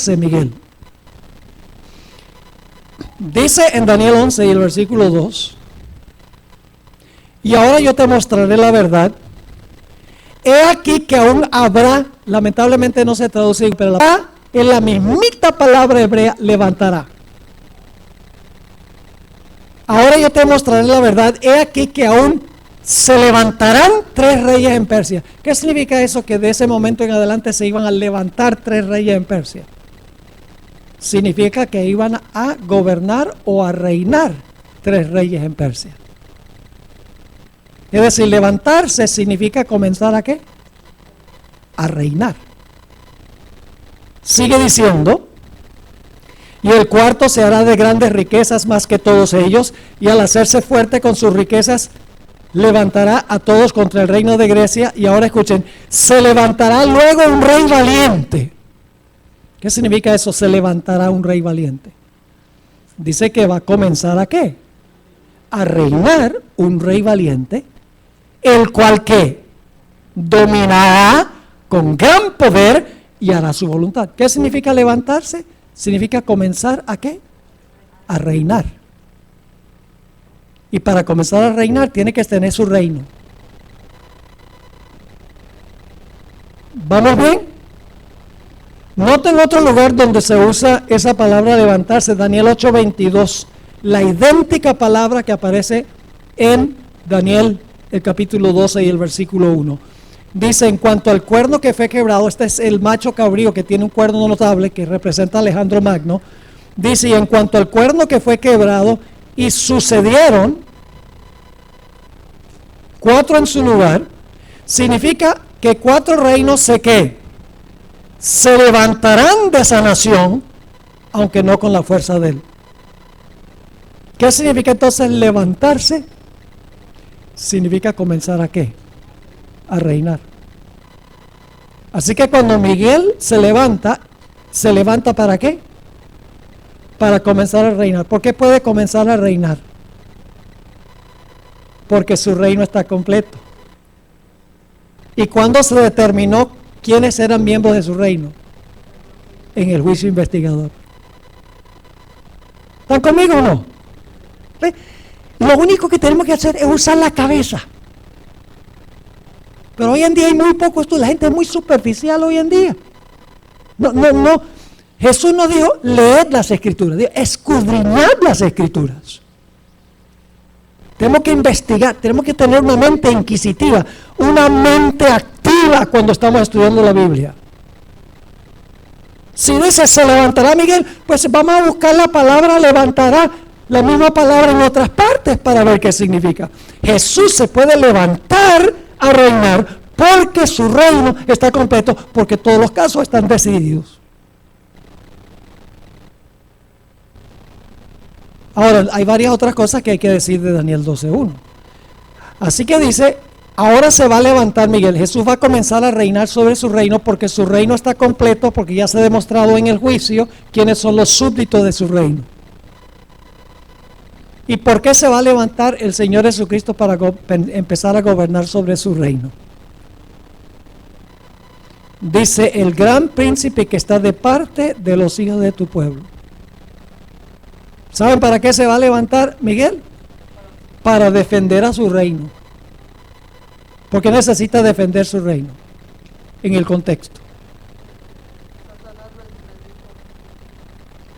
Miguel. Dice en Daniel 11 y el versículo 2: y ahora yo te mostraré la verdad. He aquí que aún habrá, lamentablemente no se traduce, pero en la mismita palabra hebrea, levantará. Ahora yo te mostraré la verdad. He aquí que aún se levantarán 3 reyes en Persia. ¿Qué significa eso? Que de ese momento en adelante se iban a levantar 3 reyes en Persia. Significa que iban a gobernar o a reinar 3 reyes en Persia. Es decir, levantarse significa comenzar ¿a qué? A reinar. Sigue diciendo: y el cuarto se hará de grandes riquezas más que todos ellos, y al hacerse fuerte con sus riquezas, levantará a todos contra el reino de Grecia. Y ahora escuchen: se levantará luego un rey valiente. ¿Qué significa eso? Se levantará un rey valiente. Dice que va a comenzar ¿a qué? A reinar un rey valiente, el cual ¿qué? Dominará con gran poder y hará su voluntad. ¿Qué significa levantarse? Significa comenzar ¿a qué? A reinar. Y para comenzar a reinar tiene que tener su reino. ¿Vamos bien? Noten otro lugar donde se usa esa palabra levantarse, Daniel 8:22, la idéntica palabra que aparece en Daniel, el capítulo 12 y el versículo 1. Dice: en cuanto al cuerno que fue quebrado, este es el macho cabrío que tiene un cuerno notable que representa a Alejandro Magno. Dice: y en cuanto al cuerno que fue quebrado, y sucedieron 4 en su lugar, significa que 4 reinos se levantarán de esa nación, aunque no con la fuerza de él. ¿Qué significa entonces levantarse? Significa comenzar ¿a qué? A reinar. Así que cuando Miguel se levanta ¿para qué? Para comenzar a reinar. ¿Por qué puede comenzar a reinar? Porque su reino está completo. ¿Y cuándo se determinó quiénes eran miembros de su reino? En el juicio investigador. ¿Están conmigo o no? ¿Ve? Lo único que tenemos que hacer es usar la cabeza. Pero hoy en día hay muy poco esto, la gente es muy superficial hoy en día. No. Jesús nos dijo: leed las escrituras, dijo: escudriñad las escrituras. Tenemos que investigar, tenemos que tener una mente inquisitiva, una mente activa cuando estamos estudiando la Biblia. Si dice se levantará Miguel, pues vamos a buscar la palabra levantará, la misma palabra en otras partes para ver qué significa. Jesús se puede levantar a reinar porque su reino está completo, porque todos los casos están decididos. Ahora, hay varias otras cosas que hay que decir de Daniel 12:1. Así que dice: ahora se va a levantar Miguel. Jesús va a comenzar a reinar sobre su reino porque su reino está completo, porque ya se ha demostrado en el juicio quiénes son los súbditos de su reino. ¿Y por qué se va a levantar el Señor Jesucristo para empezar a gobernar sobre su reino? Dice: el gran príncipe que está de parte de los hijos de tu pueblo. ¿Saben para qué se va a levantar Miguel? Para defender a su reino. Porque necesita defender su reino en el contexto.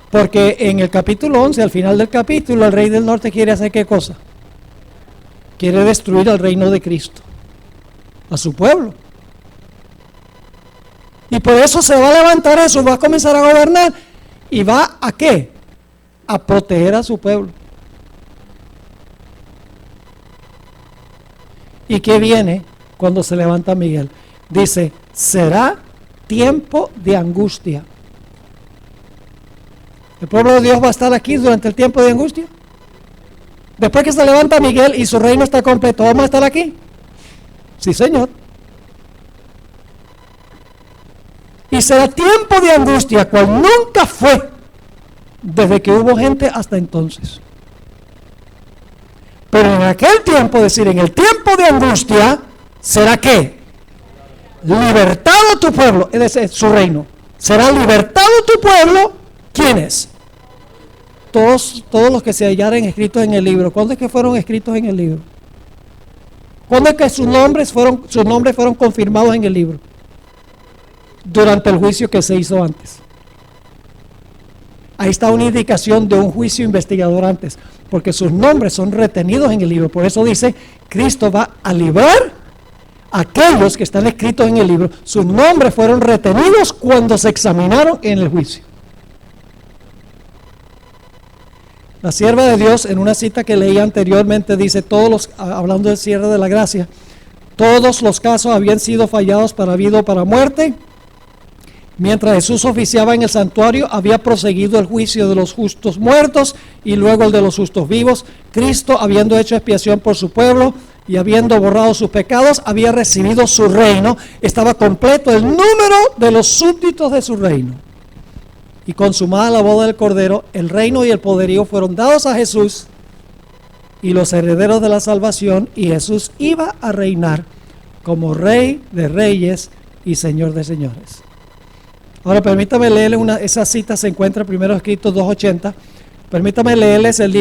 Porque en el capítulo 11, al final del capítulo, el rey del norte quiere hacer ¿qué cosa? Quiere destruir al reino de Cristo, a su pueblo. Y por eso se va a levantar eso, va a comenzar a gobernar y va ¿a qué? A proteger a su pueblo. ¿Y qué viene cuando se levanta Miguel? Dice: será tiempo de angustia. ¿El pueblo de Dios va a estar aquí durante el tiempo de angustia? Después que se levanta Miguel y su reino está completo, ¿vamos a estar aquí? Sí, Señor. Y será tiempo de angustia, cual nunca fue desde que hubo gente hasta entonces. Pero en aquel tiempo, es decir, en el tiempo de angustia, ¿será qué? Libertado tu pueblo, es decir, su reino. será libertado tu pueblo. ¿Quiénes? Todos los que se hallaren escritos en el libro. ¿Cuándo es que fueron escritos en el libro? ¿Cuándo es que sus nombres fueron confirmados en el libro? Durante el juicio que se hizo antes. Ahí está una indicación de un juicio investigador antes, porque sus nombres son retenidos en el libro. Por eso dice, Cristo va a librar a aquellos que están escritos en el libro. Sus nombres fueron retenidos cuando se examinaron en el juicio. La sierva de Dios, en una cita que leí anteriormente, dice, hablando del cierre de la gracia, todos los casos habían sido fallados para vida o para muerte. Mientras Jesús oficiaba en el santuario, había proseguido el juicio de los justos muertos y luego el de los justos vivos. Cristo, habiendo hecho expiación por su pueblo y habiendo borrado sus pecados, había recibido su reino. Estaba completo el número de los súbditos de su reino. Y consumada la boda del Cordero, el reino y el poderío fueron dados a Jesús y los herederos de la salvación, y Jesús iba a reinar como Rey de Reyes y Señor de Señores. Ahora permítame leerles esa cita, se encuentra en 1 Escritos 2:80. Permítame leerles del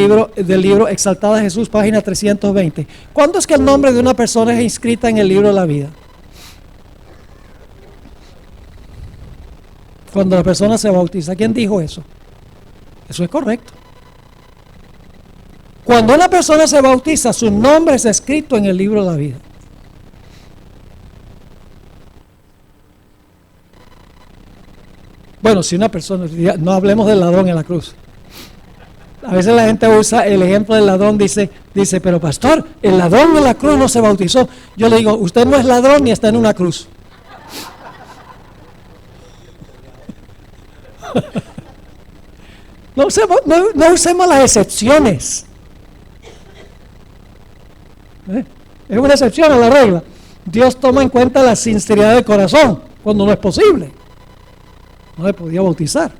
libro Exaltada Jesús, página 320. ¿Cuándo es que el nombre de una persona es inscrita en el libro de la vida? Cuando la persona se bautiza. ¿Quién dijo eso? Eso es correcto. Cuando una persona se bautiza, su nombre es escrito en el libro de la vida. Bueno, si una persona, no hablemos del ladrón en la cruz. A veces la gente usa el ejemplo del ladrón, dice, pero pastor, el ladrón en la cruz no se bautizó. Yo le digo, usted no es ladrón ni está en una cruz. No usemos las excepciones. Es una excepción a la regla. Dios toma en cuenta la sinceridad del corazón cuando no es posible. No se podía bautizar.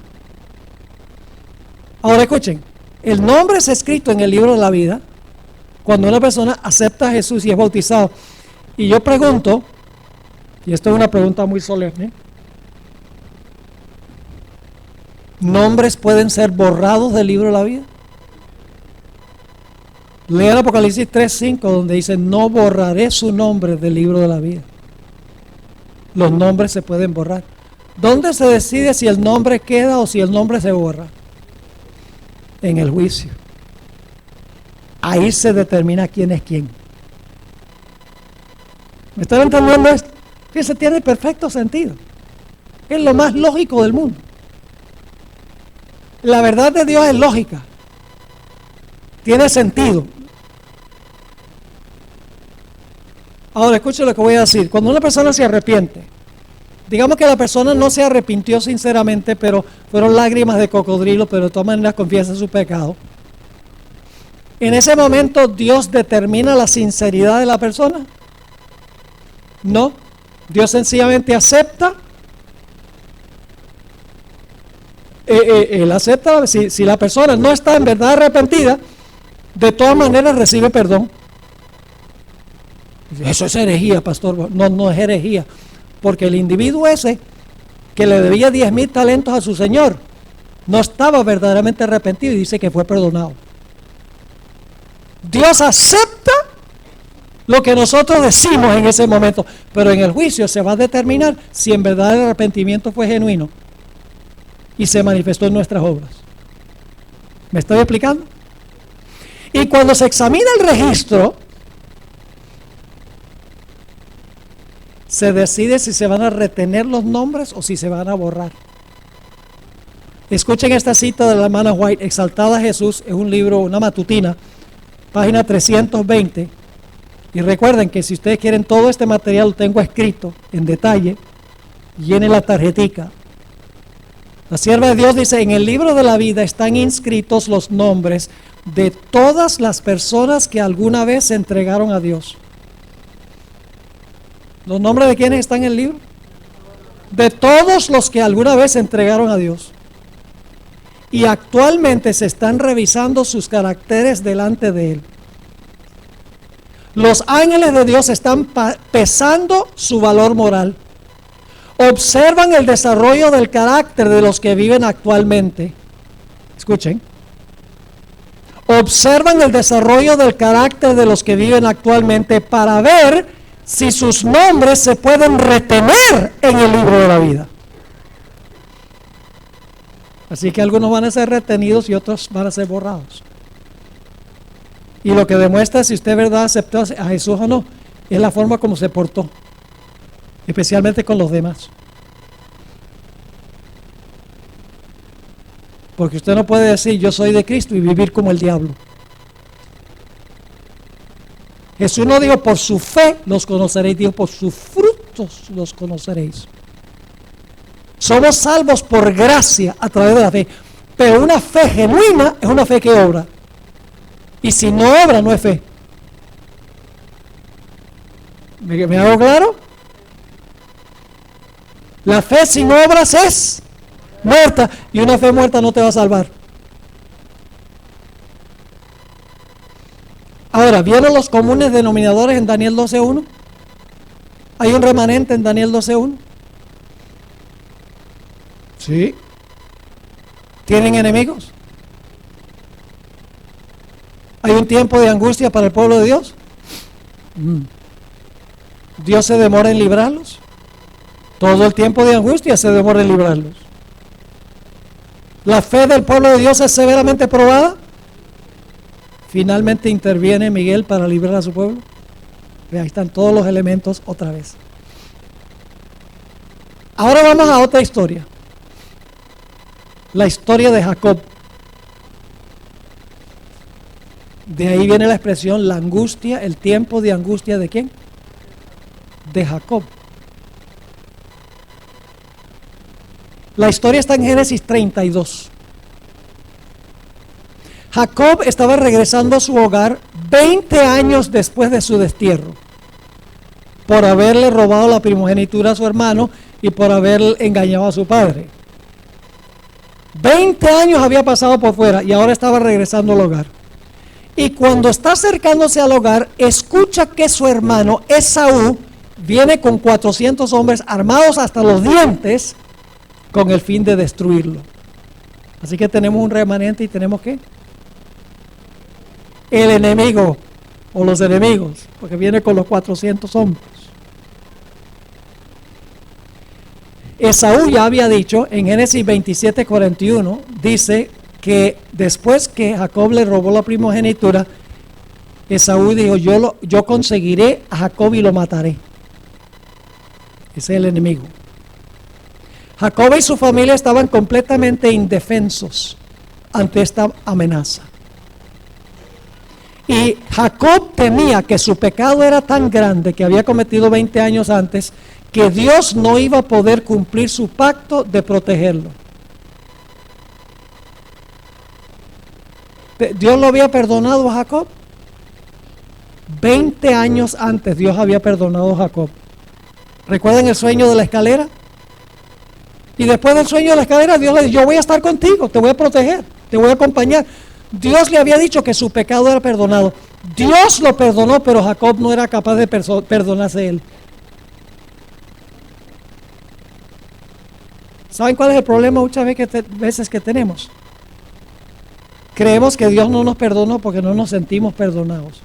Ahora escuchen, el nombre es escrito en el libro de la vida cuando una persona acepta a Jesús y es bautizado. Y yo pregunto, y esto es una pregunta muy solemne, ¿nombres pueden ser borrados del libro de la vida? Lea el Apocalipsis 3:5, donde dice, no borraré su nombre del libro de la vida. Los nombres se pueden borrar. ¿Dónde se decide si el nombre queda o si el nombre se borra? En el juicio. Ahí se determina quién es quién. ¿Me están entendiendo esto? Fíjense, tiene perfecto sentido. Es lo más lógico del mundo. La verdad de Dios es lógica. Tiene sentido. Ahora escuchen lo que voy a decir. Cuando una persona se arrepiente, digamos que la persona no se arrepintió sinceramente, pero fueron lágrimas de cocodrilo, pero de todas maneras confiesa su pecado. En ese momento, ¿Dios determina la sinceridad de la persona? No. Dios sencillamente acepta. Él acepta, si la persona no está en verdad arrepentida, de todas maneras recibe perdón. Eso es herejía, pastor. No, no es herejía. Porque el individuo ese que le debía 10,000 talentos a su señor no estaba verdaderamente arrepentido y dice que fue perdonado. Dios acepta lo que nosotros decimos en ese momento, pero en el juicio se va a determinar si en verdad el arrepentimiento fue genuino y se manifestó en nuestras obras. ¿Me estoy explicando? Y cuando se examina el registro, se decide si se van a retener los nombres o si se van a borrar. Escuchen esta cita de la hermana White, Exaltada Jesús, es un libro, una matutina, página 320. Y recuerden que si ustedes quieren todo este material, lo tengo escrito en detalle, llenen la tarjetica. La sierva de Dios dice, en el libro de la vida están inscritos los nombres de todas las personas que alguna vez se entregaron a Dios. ¿Los nombres de quiénes están en el libro? De todos los que alguna vez se entregaron a Dios. Y actualmente se están revisando sus caracteres delante de Él. Los ángeles de Dios están pesando su valor moral. observan el desarrollo del carácter de los que viven actualmente. Escuchen. Observan el desarrollo del carácter de los que viven actualmente para ver si sus nombres se pueden retener en el libro de la vida. Así que algunos van a ser retenidos y otros van a ser borrados. Y lo que demuestra si usted, verdad, aceptó a Jesús o no, es la forma como se portó, especialmente con los demás. Porque usted no puede decir yo soy de Cristo y vivir como el diablo. Jesús no dijo por su fe los conoceréis, dijo por sus frutos los conoceréis. Somos salvos por gracia a través de la fe, pero una fe genuina es una fe que obra. Y si no obra, no es fe. ¿Me hago claro? La fe sin obras es muerta, y una fe muerta no te va a salvar. Ahora, ¿vieron los comunes denominadores en Daniel 12:1? ¿Hay un remanente en Daniel 12:1? Sí. ¿Tienen enemigos? ¿Hay un tiempo de angustia para el pueblo de Dios? ¿Dios se demora en librarlos? Todo el tiempo de angustia se demora en librarlos. ¿La fe del pueblo de Dios es severamente probada? Finalmente interviene Miguel para librar a su pueblo. Ahí están todos los elementos otra vez. Ahora vamos a otra historia. La historia de Jacob. De ahí viene la expresión la angustia, el tiempo de angustia ¿de quién? De Jacob. La historia está en Génesis 32. Jacob estaba regresando a su hogar 20 años después de su destierro, por haberle robado la primogenitura a su hermano y por haber engañado a su padre. 20 años había pasado por fuera y ahora estaba regresando al hogar. Y cuando está acercándose al hogar, escucha que su hermano Esaú viene con 400 hombres armados hasta los dientes con el fin de destruirlo. Así que tenemos un remanente y tenemos ¿qué? El enemigo o los enemigos, porque viene con los 400 hombres. Esaú ya había dicho en Génesis 27:41, dice que después que Jacob le robó la primogenitura, Esaú dijo, yo conseguiré a Jacob y lo mataré. Ese es el enemigo. Jacob y su familia estaban completamente indefensos ante esta amenaza. Y Jacob temía que su pecado era tan grande que había cometido 20 años antes, que Dios no iba a poder cumplir su pacto de protegerlo. Dios lo había perdonado a Jacob. 20 años antes Dios había perdonado a Jacob. ¿Recuerdan el sueño de la escalera? Y después del sueño de la escalera, Dios le dijo, yo voy a estar contigo, te voy a proteger, te voy a acompañar. Dios le había dicho que su pecado era perdonado. Dios lo perdonó, pero Jacob no era capaz de perdonarse él. ¿Saben cuál es el problema muchas veces que tenemos? Creemos que Dios no nos perdonó porque no nos sentimos perdonados.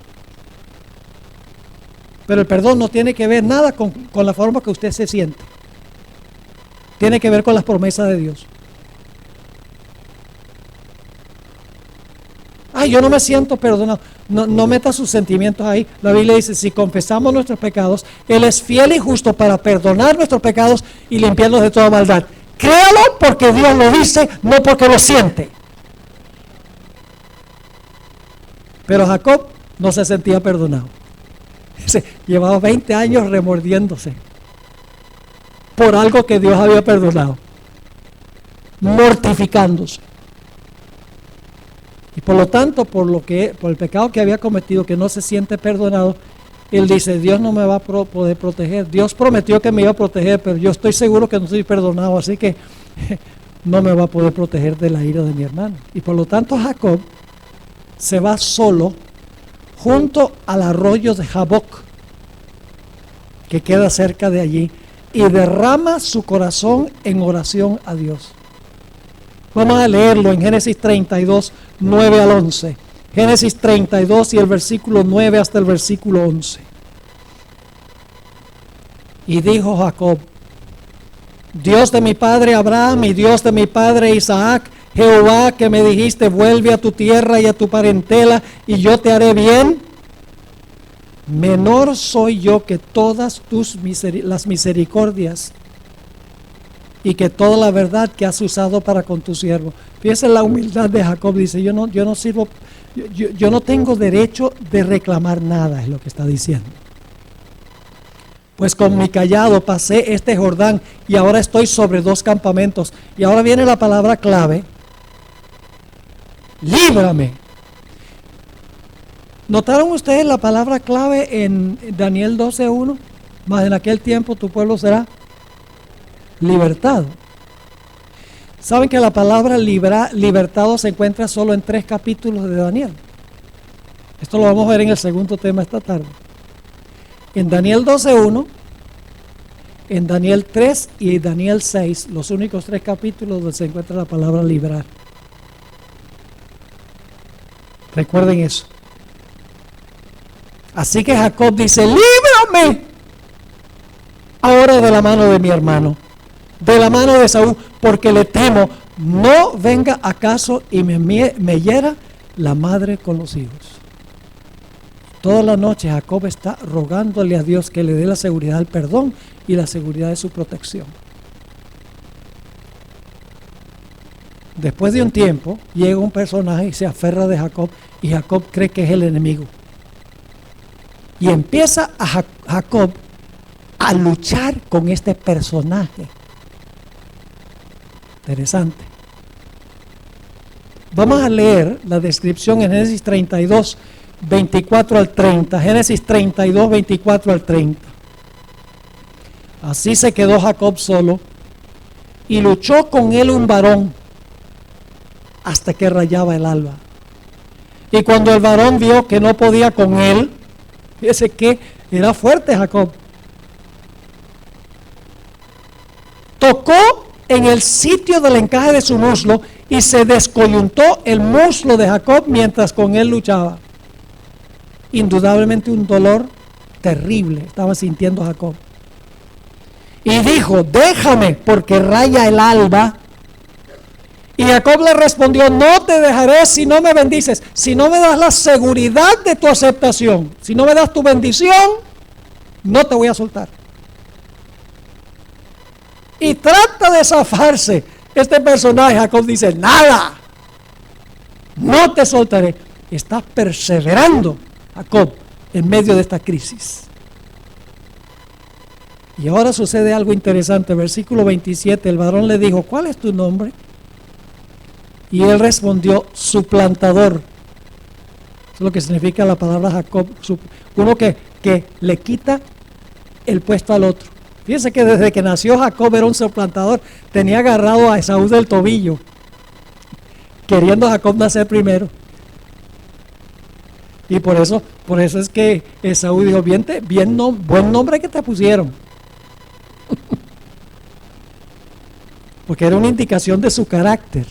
Pero el perdón no tiene que ver nada con la forma que usted se siente. Tiene que ver con las promesas de Dios. Ay, yo no me siento perdonado. No meta sus sentimientos ahí. La Biblia dice, si confesamos nuestros pecados, Él es fiel y justo para perdonar nuestros pecados y limpiarnos de toda maldad. Créalo porque Dios lo dice, no porque lo siente. Pero Jacob no se sentía perdonado. Llevaba 20 años remordiéndose por algo que Dios había perdonado, mortificándose. Y por lo tanto, por el pecado que había cometido, que no se siente perdonado, él dice, Dios no me va a poder proteger. Dios prometió que me iba a proteger, pero yo estoy seguro que no soy perdonado, así que no me va a poder proteger de la ira de mi hermano. Y por lo tanto Jacob se va solo junto al arroyo de Jaboc, que queda cerca de allí, y derrama su corazón en oración a Dios. Vamos a leerlo en Génesis 32, 9 al 11. Génesis 32 y el versículo 9 hasta el versículo 11. Y dijo Jacob: Dios de mi padre Abraham y Dios de mi padre Isaac, Jehová que me dijiste, vuelve a tu tierra y a tu parentela y yo te haré bien. Menor soy yo que todas las misericordias y que toda la verdad que has usado para con tu siervo. Fíjense la humildad de Jacob. Dice, yo no sirvo, yo no tengo derecho de reclamar nada, es lo que está diciendo. Pues con mi cayado pasé este Jordán y ahora estoy sobre 2 campamentos. Y ahora viene la palabra clave: líbrame. ¿Notaron ustedes la palabra clave en Daniel 12:1? Mas en aquel tiempo tu pueblo será libertado. ¿Saben que la palabra libertado se encuentra solo en 3 capítulos de Daniel? Esto lo vamos a ver en el segundo tema esta tarde. En Daniel 12:1, en Daniel 3 y Daniel 6, los únicos 3 capítulos donde se encuentra la palabra librar. Recuerden eso. Así que Jacob dice, líbrame ahora de la mano de mi hermano, de la mano de Esaú, porque le temo, no venga acaso y me hiera la madre con los hijos. Toda la noche Jacob está rogándole a Dios que le dé la seguridad del perdón y la seguridad de su protección. Después de un tiempo llega un personaje y se aferra de Jacob, y Jacob cree que es el enemigo. Y empieza a Jacob a luchar con este personaje. Interesante. Vamos a leer la descripción en Génesis 32, 24 al 30. Génesis 32, 24 al 30. Así se quedó Jacob solo y luchó con él un varón hasta que rayaba el alba. Y cuando el varón vio que no podía con él, fíjese que era fuerte Jacob, tocó en el sitio del encaje de su muslo y se descoyuntó el muslo de Jacob mientras con él luchaba. Indudablemente un dolor terrible estaba sintiendo Jacob. Y dijo, déjame porque raya el alba. Y Jacob le respondió, no te dejaré si no me bendices, si no me das la seguridad de tu aceptación, si no me das tu bendición, no te voy a soltar. Y trata de zafarse este personaje. Jacob dice, nada, no te soltaré. Está perseverando Jacob en medio de esta crisis. Y ahora sucede algo interesante. Versículo 27, el varón le dijo, ¿cuál es tu nombre? Y él respondió, suplantador. Eso es lo que significa la palabra Jacob. Uno que le quita el puesto al otro. Fíjense que desde que nació Jacob era un suplantador. Tenía agarrado a Esaú del tobillo, queriendo Jacob nacer primero. Y por eso es que Esaú dijo, buen nombre que te pusieron. Porque era una indicación de su carácter.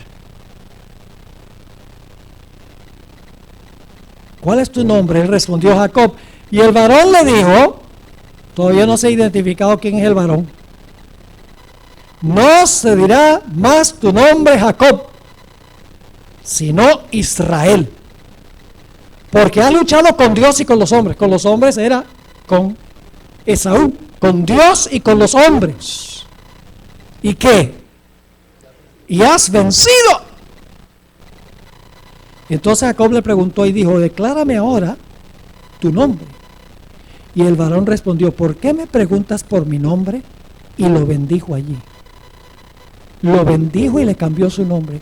¿Cuál es tu nombre? Él respondió, Jacob. Y el varón le dijo, todavía no se ha identificado quién es el varón, no se dirá más tu nombre Jacob, sino Israel, porque has luchado con Dios y con los hombres. Con los hombres era con Esaú, con Dios y con los hombres. ¿Y qué? Y has vencido. Entonces Jacob le preguntó y dijo, declárame ahora tu nombre. Y el varón respondió, ¿por qué me preguntas por mi nombre? Y lo bendijo allí. Lo bendijo y le cambió su nombre.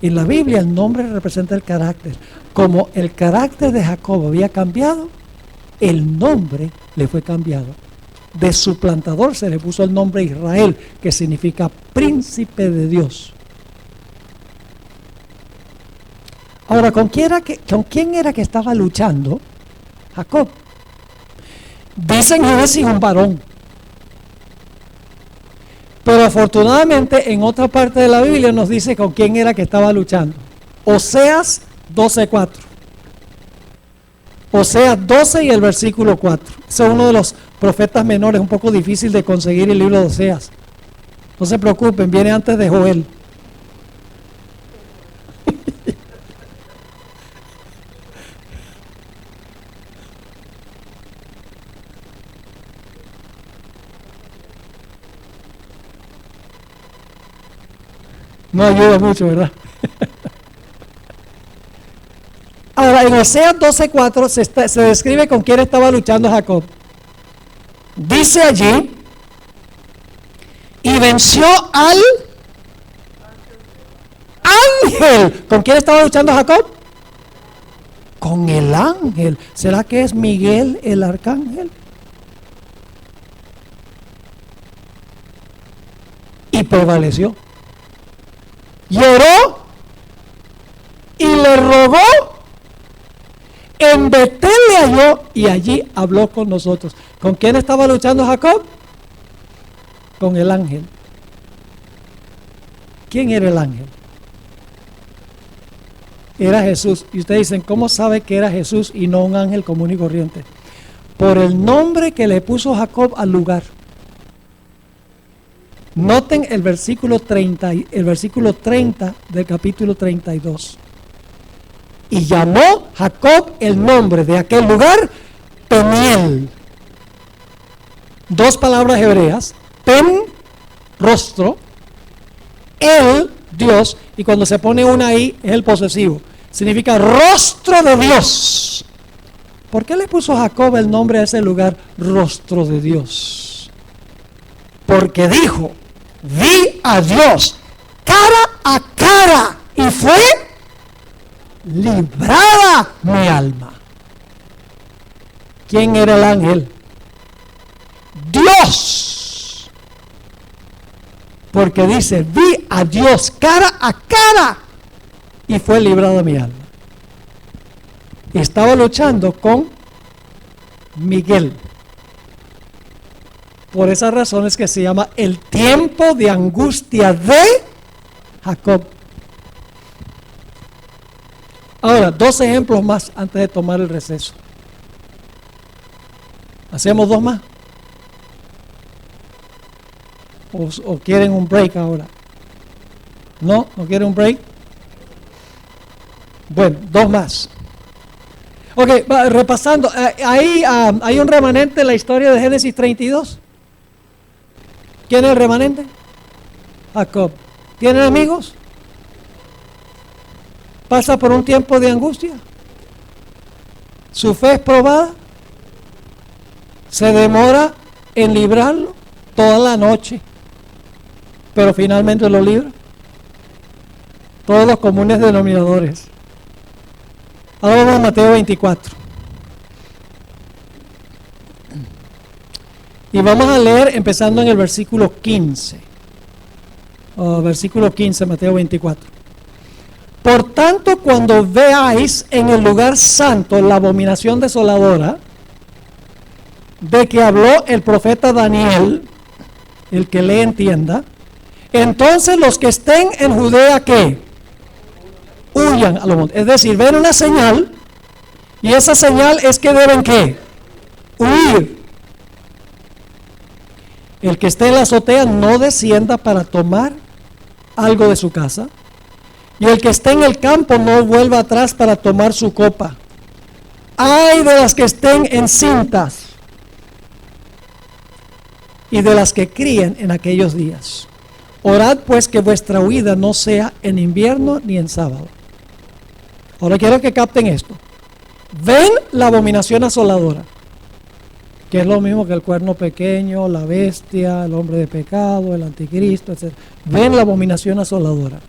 En la Biblia el nombre representa el carácter. Como el carácter de Jacob había cambiado, el nombre le fue cambiado. De suplantador se le puso el nombre Israel, que significa príncipe de Dios. Ahora, ¿con quién era que estaba luchando Jacob? Dice en Génesis un varón. Pero afortunadamente en otra parte de la Biblia nos dice con quién era que estaba luchando. Oseas 12:4. Oseas 12 y el versículo 4. Ese es uno de los profetas menores, un poco difícil de conseguir el libro de Oseas. No se preocupen, viene antes de Joel. No ayuda mucho, ¿verdad? Ahora, en Oseas 12:4 se describe con quién estaba luchando Jacob. Dice allí, y venció al ángel. ¿Con quién estaba luchando Jacob? Con el ángel. ¿Será que es Miguel el arcángel? Y prevaleció. Lloró y le rogó. En Betel le halló y allí habló con nosotros. ¿Con quién estaba luchando Jacob? Con el ángel. ¿Quién era el ángel? Era Jesús. Y ustedes dicen, ¿cómo sabe que era Jesús y no un ángel común y corriente? Por el nombre que le puso Jacob al lugar. Noten el versículo 30 del capítulo 32. Y llamó Jacob el nombre de aquel lugar Peniel. Dos palabras hebreas. Pen, rostro. El, Dios. Y cuando se pone una ahí es el posesivo. Significa rostro de Dios. ¿Por qué le puso Jacob el nombre a ese lugar rostro de Dios? Porque dijo, vi a Dios cara a cara y fue librada mi alma. ¿Quién era el ángel? Dios. Porque dice, vi a Dios cara a cara y fue librada mi alma. Estaba luchando con Miguel. Por esa razón es que se llama el tiempo de angustia de Jacob. Ahora, dos ejemplos más antes de tomar el receso. ¿Hacemos dos más? ¿O quieren un break ahora? ¿No? ¿No quieren un break? Bueno, dos más. Ok, repasando. Ahí hay un remanente en la historia de Génesis 32. ¿Quién es el remanente? Jacob. ¿Tienen amigos? Pasa por un tiempo de angustia. Su fe es probada. Se demora en librarlo toda la noche, pero finalmente lo libra. Todos los comunes denominadores. Ahora vamos a Mateo 24. Y vamos a leer empezando en el versículo 15. Versículo 15, Mateo 24. Por tanto, cuando veáis en el lugar santo la abominación desoladora de que habló el profeta Daniel, el que le entienda, entonces los que estén en Judea, ¿qué? Huyan a los montes. Es decir, ven una señal, y esa señal es que deben, ¿qué? Huir. El que esté en la azotea no descienda para tomar algo de su casa, y el que esté en el campo no vuelva atrás para tomar su copa. Ay de las que estén encintas y de las que críen en aquellos días. Orad pues que vuestra huida no sea en invierno ni en sábado. Ahora quiero que capten esto. Ven la abominación asoladora, que es lo mismo que el cuerno pequeño, la bestia, el hombre de pecado, el anticristo, etc. Ven la abominación asoladora.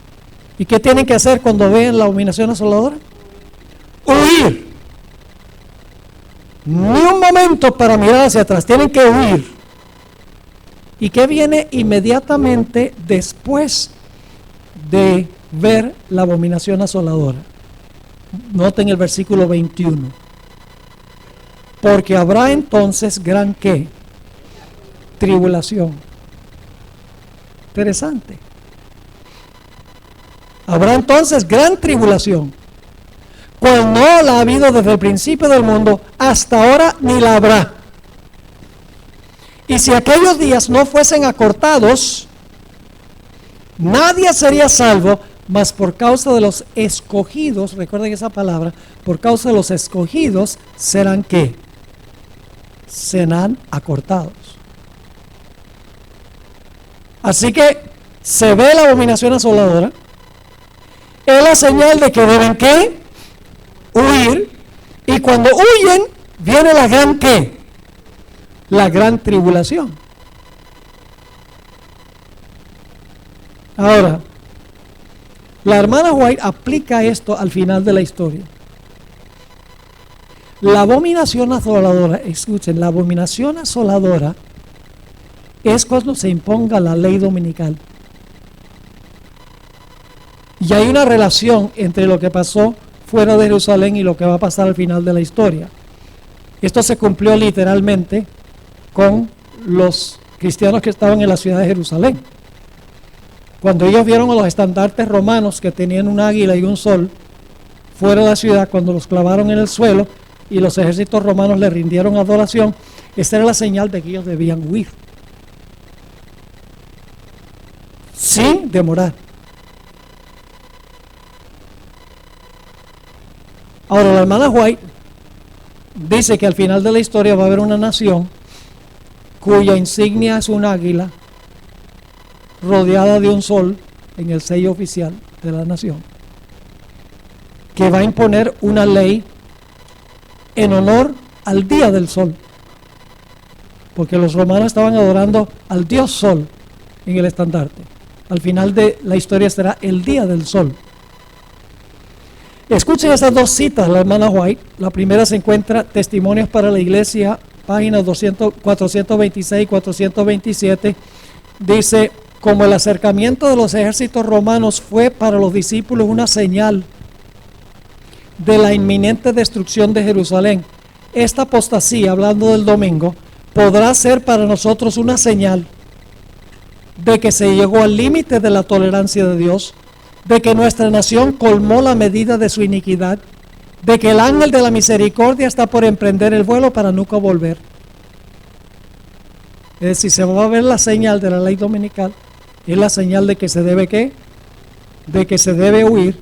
¿Y qué tienen que hacer cuando ven la abominación asoladora? Huir. Ni un momento para mirar hacia atrás, tienen que huir. ¿Y qué viene inmediatamente después de ver la abominación asoladora? Noten el versículo 21. Porque habrá entonces gran ¿qué? Tribulación. Interesante. Habrá entonces gran tribulación, cual no la ha habido desde el principio del mundo hasta ahora, ni la habrá. Y si aquellos días no fuesen acortados, nadie sería salvo, mas por causa de los escogidos, recuerden esa palabra, por causa de los escogidos serán ¿qué? Serán acortados. Así que se ve la abominación asoladora, es la señal de que deben ¿qué? Huir, y cuando huyen viene la gran ¿qué? La gran tribulación. Ahora, la hermana White aplica esto al final de la historia. La abominación asoladora, escuchen, la abominación asoladora es cuando se imponga la ley dominical. Y hay una relación entre lo que pasó fuera de Jerusalén y lo que va a pasar al final de la historia. Esto se cumplió literalmente con los cristianos que estaban en la ciudad de Jerusalén. Cuando ellos vieron a los estandartes romanos que tenían un águila y un sol fuera de la ciudad, cuando los clavaron en el suelo y los ejércitos romanos le rindieron adoración, esta era la señal de que ellos debían huir sin demorar. Ahora, la hermana White dice que al final de la historia va a haber una nación cuya insignia es un águila rodeada de un sol en el sello oficial de la nación, que va a imponer una ley en honor al día del sol, porque los romanos estaban adorando al dios sol en el estandarte. Al final de la historia será el día del sol. Escuchen esas dos citas, la hermana White. La primera se encuentra Testimonios para la Iglesia, páginas 426 y 427. Dice: como el acercamiento de los ejércitos romanos fue para los discípulos una señal de la inminente destrucción de Jerusalén, esta apostasía, hablando del domingo, podrá ser para nosotros una señal de que se llegó al límite de la tolerancia de Dios, de que nuestra nación colmó la medida de su iniquidad, de que el ángel de la misericordia está por emprender el vuelo para nunca volver. Es decir, se va a ver la señal de la ley dominical, es la señal de que se debe ¿qué? De que se debe huir.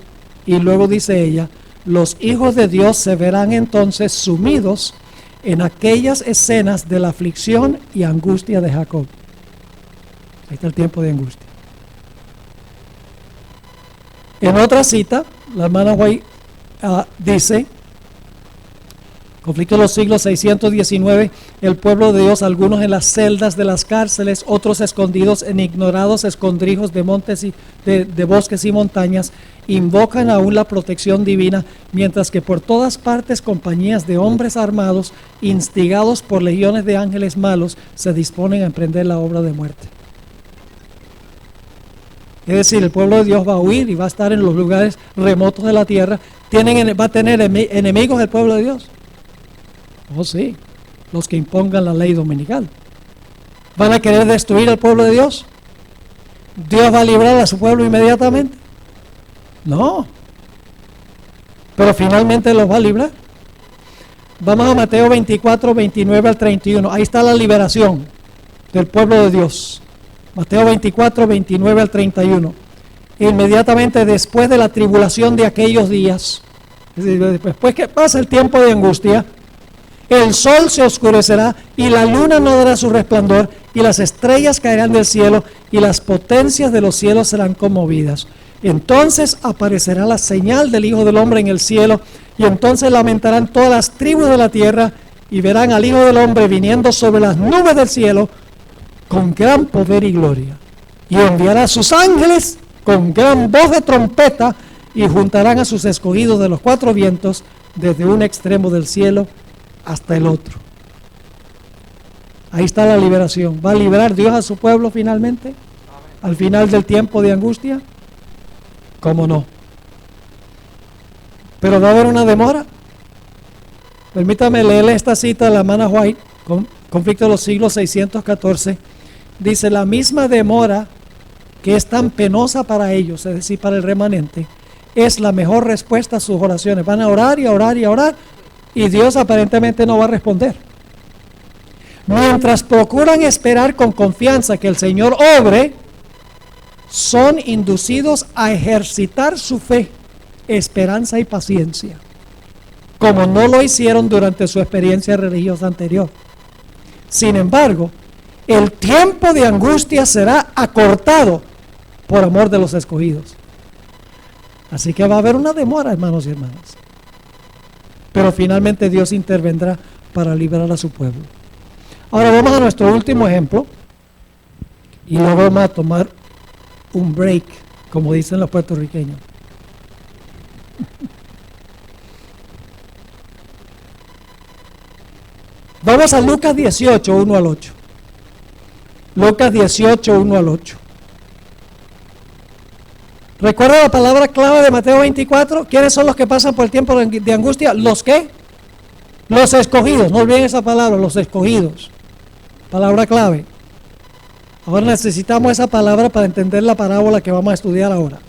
Y luego dice ella: los hijos de Dios se verán entonces sumidos en aquellas escenas de la aflicción y angustia de Jacob. Ahí está el tiempo de angustia. En otra cita, la hermana White dice: conflicto de los siglos 619, el pueblo de Dios, algunos en las celdas de las cárceles, otros escondidos en ignorados escondrijos de montes y de bosques y montañas, invocan aún la protección divina, mientras que por todas partes compañías de hombres armados, instigados por legiones de ángeles malos, se disponen a emprender la obra de muerte. Es decir, el pueblo de Dios va a huir y va a estar en los lugares remotos de la tierra. Va a tener enemigos el pueblo de Dios. Oh sí, los que impongan la ley dominical. ¿Van a querer destruir al pueblo de Dios? ¿Dios va a librar a su pueblo inmediatamente? No. Pero finalmente los va a librar. Vamos a Mateo 24, 29 al 31. Ahí está la liberación del pueblo de Dios. Mateo 24, 29 al 31. Inmediatamente después de la tribulación de aquellos días, es decir, después que pasa el tiempo de angustia, el sol se oscurecerá y la luna no dará su resplandor y las estrellas caerán del cielo y las potencias de los cielos serán conmovidas. Entonces aparecerá la señal del Hijo del Hombre en el cielo y entonces lamentarán todas las tribus de la tierra y verán al Hijo del Hombre viniendo sobre las nubes del cielo con gran poder y gloria, y enviará a sus ángeles con gran voz de trompeta y juntarán a sus escogidos de los cuatro vientos desde un extremo del cielo hasta el otro. Ahí está la liberación. ¿Va a liberar Dios a su pueblo finalmente? Al final del tiempo de angustia. ¿Cómo no? Pero va a haber una demora. Permítame leerle esta cita de la hermana White, conflicto de los siglos 614. Dice: la misma demora que es tan penosa para ellos, es decir, para el remanente, es la mejor respuesta a sus oraciones. Van a orar y a orar y a orar, y Dios aparentemente no va a responder. Mientras procuran esperar con confianza que el Señor obre, son inducidos a ejercitar su fe, esperanza y paciencia, como no lo hicieron durante su experiencia religiosa anterior. Sin embargo, el tiempo de angustia será acortado por amor de los escogidos. Así que va a haber una demora, hermanos y hermanas. Pero finalmente Dios intervendrá para liberar a su pueblo. Ahora vamos a nuestro último ejemplo. Y luego vamos a tomar un break, como dicen los puertorriqueños. Vamos a Lucas 18, 1 al 8. Lucas 18, 1 al 8. ¿Recuerda la palabra clave de Mateo 24? ¿Quiénes son los que pasan por el tiempo de angustia? ¿Los qué? Los escogidos. No olviden esa palabra, los escogidos. Palabra clave. Ahora necesitamos esa palabra para entender la parábola que vamos a estudiar ahora.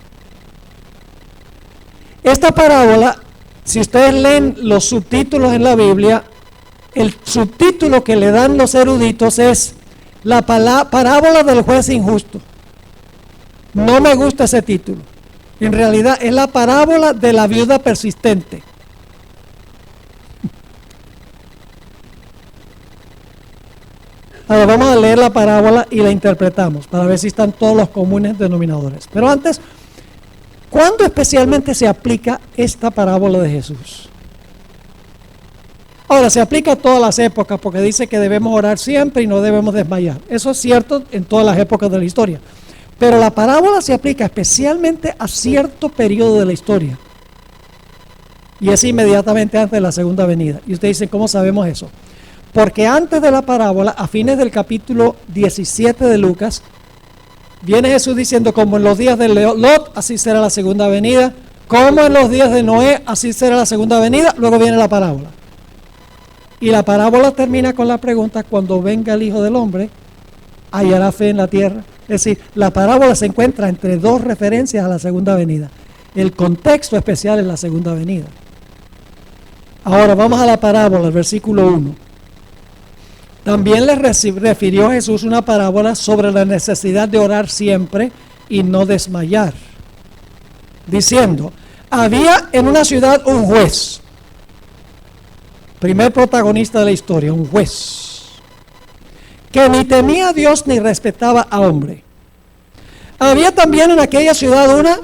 Esta parábola, si ustedes leen los subtítulos en la Biblia, el subtítulo que le dan los eruditos es la parábola del juez injusto. No me gusta ese título. En realidad es la parábola de la viuda persistente. Ahora vamos a leer la parábola y la interpretamos para ver si están todos los comunes denominadores. Pero antes, ¿cuándo especialmente se aplica esta parábola de Jesús? Ahora, se aplica a todas las épocas porque dice que debemos orar siempre y no debemos desmayar. Eso es cierto en todas las épocas de la historia. Pero la parábola se aplica especialmente a cierto periodo de la historia. Y es inmediatamente antes de la segunda venida. Y ustedes dicen, ¿cómo sabemos eso? Porque antes de la parábola, a fines del capítulo 17 de Lucas, viene Jesús diciendo, como en los días de Lot, así será la segunda venida. Como en los días de Noé, así será la segunda venida. Luego viene la parábola. Y la parábola termina con la pregunta, cuando venga el Hijo del Hombre, ¿hallará fe en la tierra? Es decir, la parábola se encuentra entre dos referencias a la segunda venida. El contexto especial es la segunda venida. Ahora vamos a la parábola, el versículo 1. También le refirió Jesús una parábola sobre la necesidad de orar siempre y no desmayar, diciendo, había en una ciudad un juez, primer protagonista de la historia, un juez, que ni temía a Dios ni respetaba a hombre. Había también en aquella ciudad una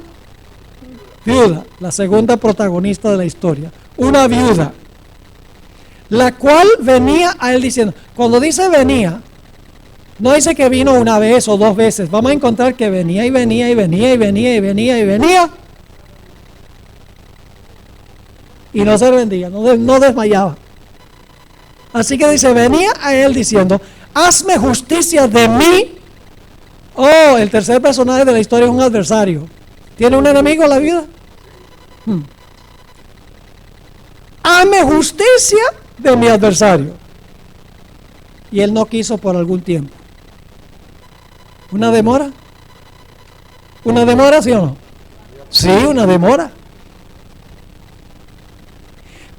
viuda, la segunda protagonista de la historia, una viuda, la cual venía a él diciendo, cuando dice venía, no dice que vino una vez o dos veces, vamos a encontrar que venía y venía y venía y venía y venía y venía y no se rendía, no desmayaba. Así que dice, venía a él diciendo, hazme justicia de mí. Oh, el tercer personaje de la historia es un adversario. ¿Tiene un enemigo la vida? Hazme justicia de mi adversario. Y él no quiso por algún tiempo. ¿Una demora? ¿Una demora, sí o no? Sí, una demora.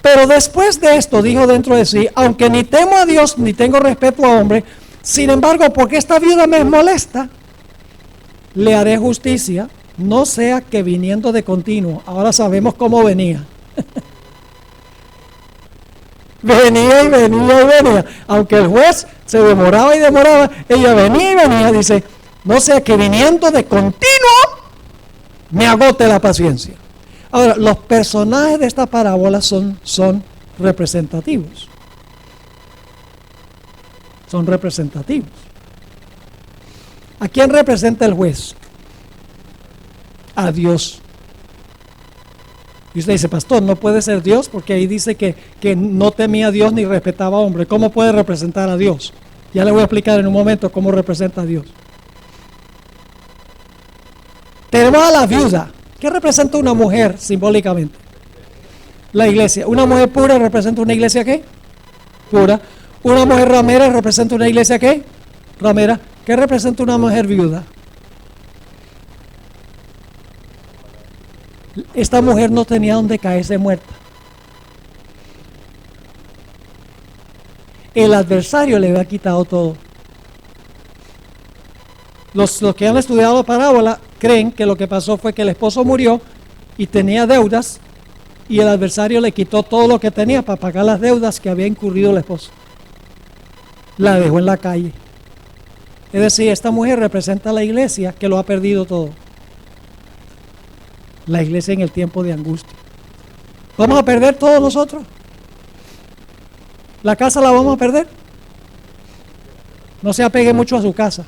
Pero después de esto dijo dentro de sí, aunque ni temo a Dios ni tengo respeto a hombre, sin embargo, porque esta viuda me molesta, le haré justicia, no sea que viniendo de continuo, ahora sabemos cómo venía. Venía y venía y venía, aunque el juez se demoraba y demoraba, ella venía y venía, dice, no sea que viniendo de continuo me agote la paciencia. Ahora, los personajes de esta parábola son representativos. Son representativos. ¿A quién representa el juez? A Dios. Y usted dice, pastor, no puede ser Dios porque ahí dice que no temía a Dios ni respetaba a hombre. ¿Cómo puede representar a Dios? Ya le voy a explicar en un momento cómo representa a Dios. Tenemos a la viuda. ¿Qué representa una mujer simbólicamente? La iglesia. ¿Una mujer pura representa una iglesia qué? Pura. ¿Una mujer ramera representa una iglesia qué? Ramera. ¿Qué representa una mujer viuda? Esta mujer no tenía donde caerse muerta. El adversario le había quitado todo. Los que han estudiado la parábola creen que lo que pasó fue que el esposo murió y tenía deudas, y el adversario le quitó todo lo que tenía para pagar las deudas que había incurrido el esposo. La dejó en la calle. Es decir, esta mujer representa a la iglesia que lo ha perdido todo. La iglesia en el tiempo de angustia. ¿Vamos a perder todos nosotros? ¿La casa la vamos a perder? No se apegue mucho a su casa.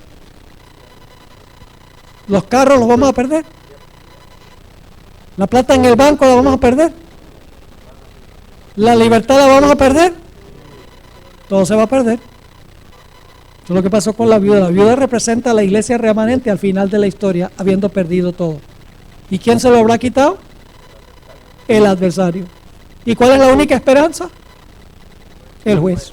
¿Los carros los vamos a perder? ¿La plata en el banco la vamos a perder? ¿La libertad la vamos a perder? Todo se va a perder. Eso es lo que pasó con la viuda. La viuda representa a la iglesia remanente al final de la historia, habiendo perdido todo. ¿Y quién se lo habrá quitado? El adversario. ¿Y cuál es la única esperanza? El juez.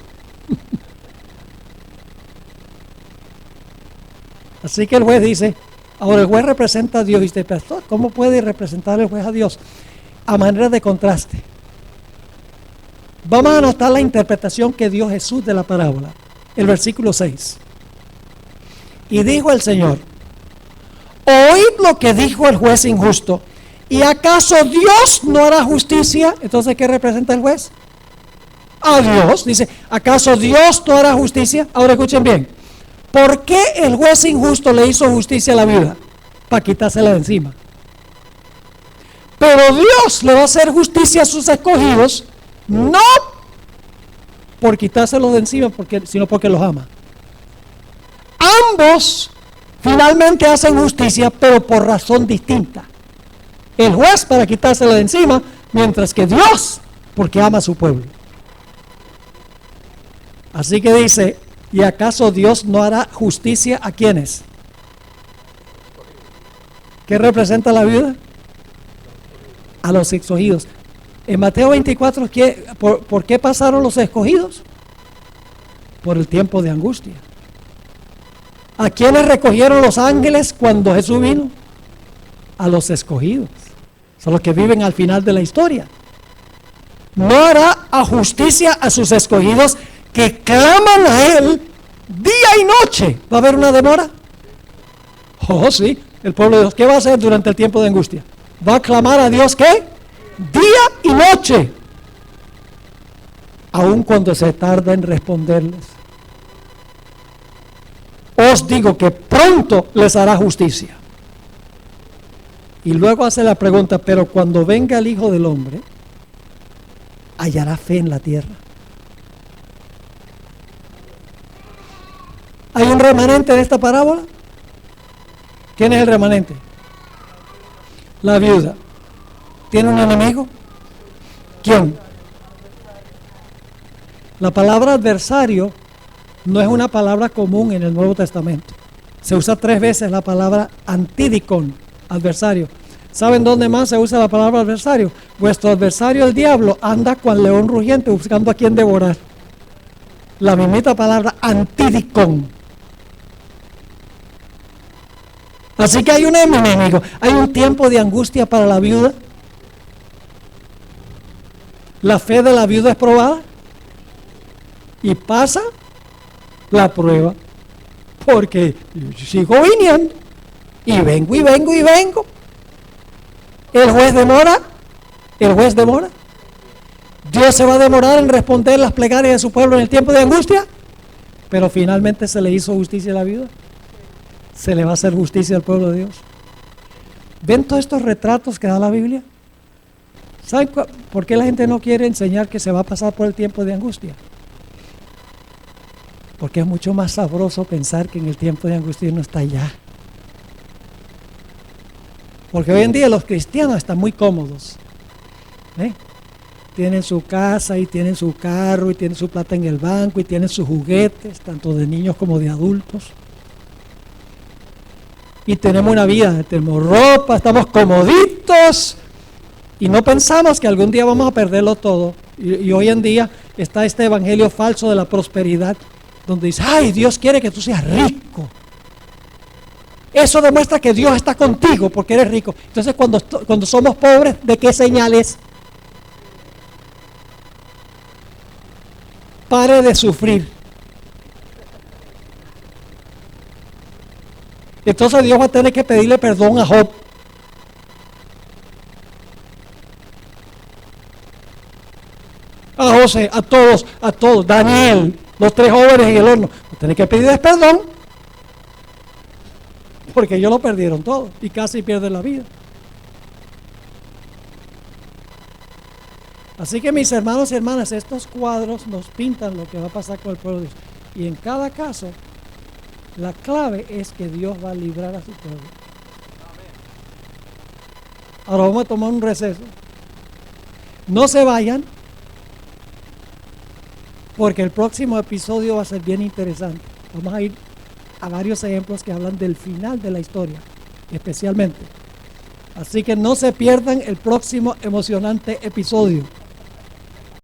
Así que el juez dice, ahora el juez representa a Dios. Y dice, pastor, ¿cómo puede representar el juez a Dios? A manera de contraste. Vamos a anotar la interpretación que dio Jesús de la parábola. El versículo 6. Y dijo el Señor, oíd lo que dijo el juez injusto. ¿Y acaso Dios no hará justicia? Entonces, ¿qué representa el juez? A Dios. Dice, ¿acaso Dios no hará justicia? Ahora escuchen bien. ¿Por qué el juez injusto le hizo justicia a la viuda? Para quitársela de encima. Pero Dios le va a hacer justicia a sus escogidos, no por quitárselos de encima, sino porque los ama. Ambos finalmente hacen justicia, pero por razón distinta. El juez para quitársela de encima, mientras que Dios porque ama a su pueblo. Así que dice, ¿y acaso Dios no hará justicia a quiénes? ¿Qué representa la viuda? A los escogidos. En Mateo 24, ¿por qué pasaron los escogidos? Por el tiempo de angustia. ¿A quiénes recogieron los ángeles cuando Jesús vino? A los escogidos. Son los que viven al final de la historia. No hará a justicia a sus escogidos que claman a Él día y noche. ¿Va a haber una demora? Oh, sí. El pueblo de Dios, ¿qué va a hacer durante el tiempo de angustia? ¿Va a clamar a Dios qué? Día y noche, aun cuando se tarda en responderles. Os digo que pronto les hará justicia. Y luego hace la pregunta, pero cuando venga el Hijo del Hombre, ¿hallará fe en la tierra? ¿Hay un remanente de esta parábola? ¿Quién es el remanente? La viuda. ¿Tiene un enemigo? ¿Quién? La palabra adversario no es una palabra común en el Nuevo Testamento. Se usa 3 veces la palabra antidicón, adversario. ¿Saben dónde más se usa la palabra adversario? Vuestro adversario, el diablo, anda cual león rugiente buscando a quien devorar. La mismita palabra antidicón. Así que hay un enemigo, hay un tiempo de angustia para la viuda. La fe de la viuda es probada y pasa la prueba, porque sigo viniendo y vengo y vengo y vengo. El juez demora. Dios se va a demorar en responder las plegarias de su pueblo en el tiempo de angustia, pero finalmente se le hizo justicia a la viuda. Se le va a hacer justicia al pueblo de Dios. ¿Ven todos estos retratos que da la Biblia? ¿Saben por qué la gente no quiere enseñar que se va a pasar por el tiempo de angustia? Porque es mucho más sabroso pensar que en el tiempo de angustia uno está allá. Porque hoy en día los cristianos están muy cómodos. Tienen su casa y tienen su carro y tienen su plata en el banco y tienen sus juguetes, tanto de niños como de adultos. Y tenemos una vida, tenemos ropa, estamos comoditos y no pensamos que algún día vamos a perderlo todo. Y hoy en día está este evangelio falso de la prosperidad, donde dice, ay, Dios quiere que tú seas rico. Eso demuestra que Dios está contigo porque eres rico. Entonces cuando somos pobres, ¿de qué señal es? Pare de sufrir. Entonces Dios va a tener que pedirle perdón a Job. A José, a todos, Daniel, los 3 jóvenes en el horno. Va a tener que pedirles perdón. Porque ellos lo perdieron todo y casi pierden la vida. Así que mis hermanos y hermanas, estos cuadros nos pintan lo que va a pasar con el pueblo de Dios. Y en cada caso, la clave es que Dios va a librar a su pueblo. Ahora vamos a tomar un receso. No se vayan, porque el próximo episodio va a ser bien interesante. Vamos a ir a varios ejemplos que hablan del final de la historia, especialmente. Así que no se pierdan el próximo emocionante episodio.